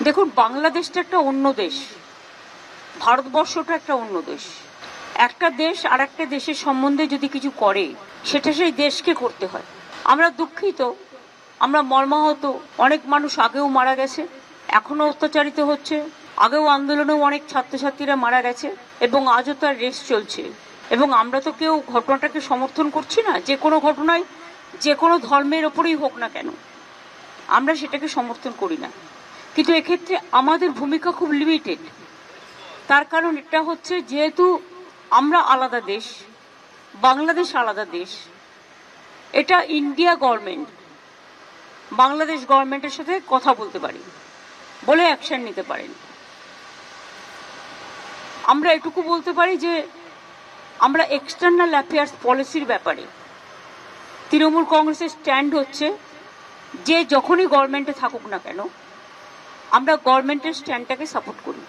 দেখুন, বাংলাদেশটা একটা অন্য দেশ, ভারতবর্ষটা একটা অন্য দেশ। একটা দেশ আর একটা দেশের সম্বন্ধে যদি কিছু করে সেটা সেই দেশকে করতে হয়। আমরা দুঃখিত, আমরা মর্মাহত। অনেক মানুষ আগেও মারা গেছে, এখনো অত্যাচারিত হচ্ছে, আগেও আন্দোলনেও অনেক ছাত্রছাত্রীরা মারা গেছে এবং আজও তার রেস চলছে। এবং আমরা তো কেউ ঘটনাটাকে সমর্থন করছি না। যে কোনো ঘটনায় যে কোনো ধর্মের ওপরেই হোক না কেন, আমরা সেটাকে সমর্থন করি না। কিন্তু এক্ষেত্রে আমাদের ভূমিকা খুব লিমিটেড। তার কারণ এটা হচ্ছে, যেহেতু আমরা আলাদা দেশ, বাংলাদেশ আলাদা দেশ, এটা ইন্ডিয়া গভর্নমেন্ট বাংলাদেশ গভর্নমেন্টের সাথে কথা বলতে পারি, বলে অ্যাকশন নিতে পারেন। আমরা এটুকু বলতে পারি যে আমরা এক্সটার্নাল অ্যাফেয়ার্স পলিসির ব্যাপারে তৃণমূল কংগ্রেসের স্ট্যান্ড হচ্ছে যে যখনই গভর্নমেন্টে থাকুক না কেন, আমরা গভর্নমেন্টের স্ট্যান্ডটাকে সাপোর্ট করি।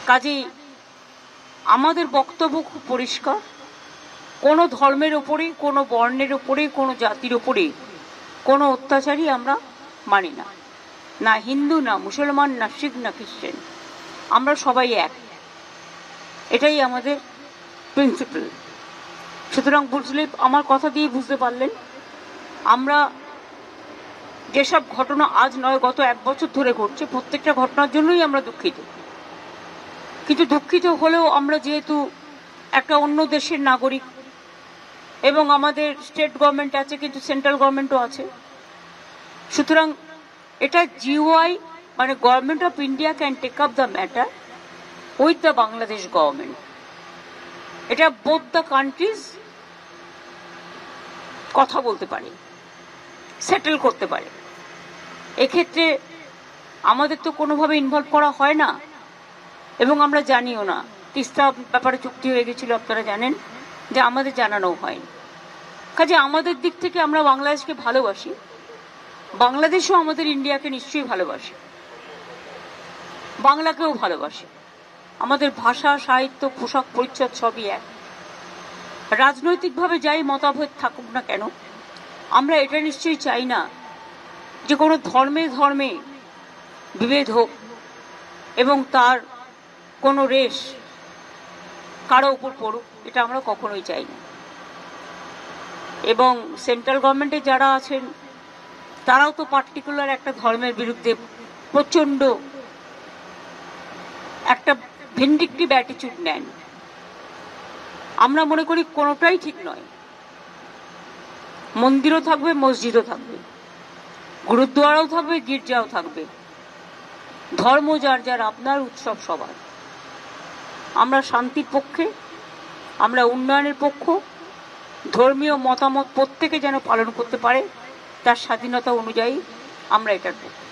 কাজেই আমাদের বক্তব্য খুব পরিষ্কার, কোনো ধর্মের ওপরে, কোনো বর্ণের ওপরে, কোনো জাতির ওপরে কোনো অত্যাচারই আমরা মানি না। না হিন্দু, না মুসলমান, না শিখ, না খ্রিস্টান, আমরা সবাই এক। এটাই আমাদের প্রিন্সিপাল। সুতরাং বুঝলে, আমার কথা দিয়ে বুঝতে পারলেন, আমরা যেসব ঘটনা আজ নয় গত 1 বছর ধরে ঘটছে, প্রত্যেকটা ঘটনার জন্যই আমরা দুঃখিত। কিন্তু দুঃখিত হলেও আমরা যেহেতু একটা অন্য দেশের নাগরিক এবং আমাদের স্টেট গভর্নমেন্ট আছে, কিন্তু সেন্ট্রাল গভর্নমেন্টও আছে, সুতরাং এটা জিওআই মানে government of India can take up the matter with the Bangladesh government. এটা বোথ দ্য কান্ট্রিজ কথা বলতে পারে, সেটেল করতে পারে। এক্ষেত্রে আমাদের তো কোনোভাবে ইনভলভ করা হয় না এবং আমরা জানিও না। তিস্তা ব্যাপারে চুক্তি হয়ে গেছিল, আপনারা জানেন, যে আমাদের জানানো হয়নি। কাজে আমাদের দিক থেকে আমরা বাংলাদেশকে ভালোবাসি, বাংলাদেশও আমাদের ইন্ডিয়াকে নিশ্চয়ই ভালোবাসে, বাংলাকেও ভালোবাসে। আমাদের ভাষা, সাহিত্য, পোশাক, পরিচ্ছদ সবই এক। রাজনৈতিকভাবে যাই মতাভেদ থাকুক না কেন, আমরা এটা নিশ্চয়ই চাই না যে কোনো ধর্মে ধর্মে বিভেদ হোক এবং তার কোনো রেশ কারো উপর পড়ুক, এটা আমরা কখনোই চাই না। এবং সেন্ট্রাল গভর্নমেন্টে যারা আছেন তারাও তো পার্টিকুলার একটা ধর্মের বিরুদ্ধে প্রচণ্ড একটা ভিন্ডিকটিভ অ্যাটিচিউড নেন। আমরা মনে করি কোনোটাই ঠিক নয়। মন্দিরও থাকবে, মসজিদও থাকবে, গুরুদ্বারাও থাকবে, গির্জাও থাকবে। ধর্ম যার যার, আপনার উৎসব সবার। আমরা শান্তির পক্ষে, আমরা উন্নয়নের পক্ষ। ধর্মীয় মতামত প্রত্যেকে যেন পালন করতে পারে তার স্বাধীনতা অনুযায়ী, আমরা এটার পক্ষে।